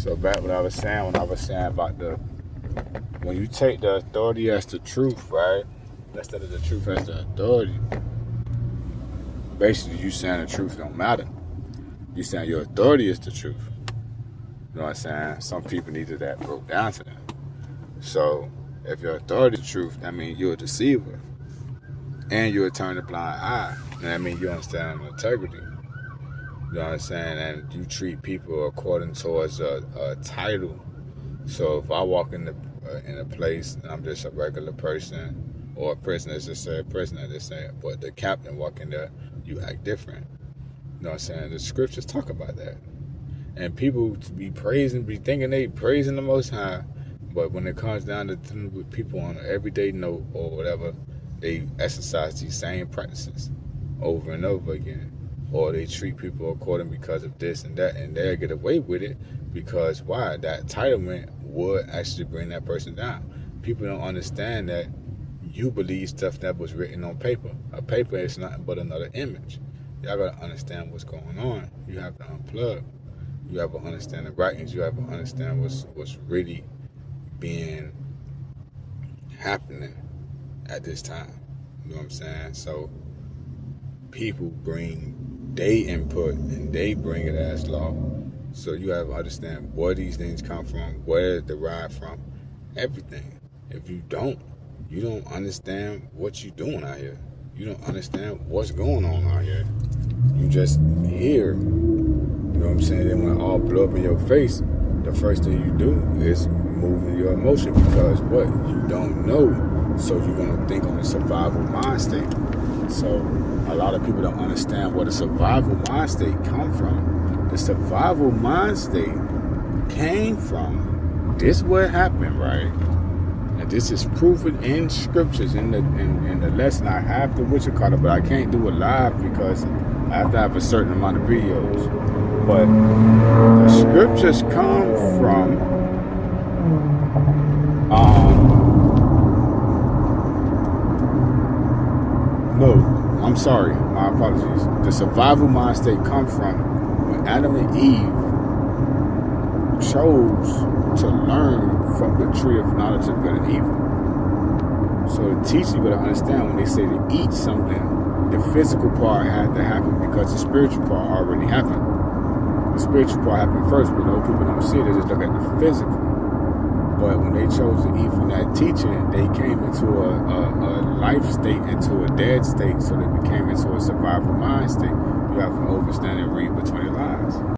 So back what I was saying when I was saying about when you take the authority as the truth, right? Instead of the truth as the authority, basically you saying the truth don't matter. You saying your authority is the truth. You know what I'm saying? Some people needed that broke down to them. So if your authority is the truth, that means you're a deceiver. And you'll turn a blind eye. And that means you understand integrity. You know what I'm saying? And you treat people according towards a title. So if I walk in a place and I'm just a regular person, or a person that's just a person that just saying, but the captain walk in there, you act different. You know what I'm saying? The scriptures talk about that. And people be thinking they praising the Most High, but when it comes down to dealing with people on an everyday note or whatever, they exercise these same practices over and over again. Or they treat people according because of this and that, and they'll get away with it because why? That entitlement would actually bring that person down. People don't understand that you believe stuff that was written on paper. A paper is nothing but another image. Y'all gotta understand what's going on. You have to unplug. You have to understand the writings. You have to understand what's really being happening at this time. You know what I'm saying? So people bring their input and they bring it as law. So you have to understand where these things come from, where it derived from, everything. If you don't understand what you're doing out here. You don't understand what's going on out here. You just hear. You know what I'm saying? Then when it all blow up in your face, the first thing you do is move in your emotion because what? You don't know. So you're going to think on a survival mind state. So a lot of people don't understand where the survival mind state come from. The survival mind state came from this what happened, right? And this is proven in scriptures in the lesson. I have the Witcher-Carter, but I can't do it live because I have to have a certain amount of videos. But the scriptures come from no, I'm sorry, my apologies. The survival mind state come from when Adam and Eve chose to learn from the tree of knowledge of good and evil. So the teacher got to understand when they say to eat something, the physical part had to happen because the spiritual part already happened. The spiritual part happened first, but no people don't see it, they just look at the physical. But when they chose to eat from that teaching, they came into a life state, into a dead state, so they became into a survival mind state. You have to understand and read between the lines.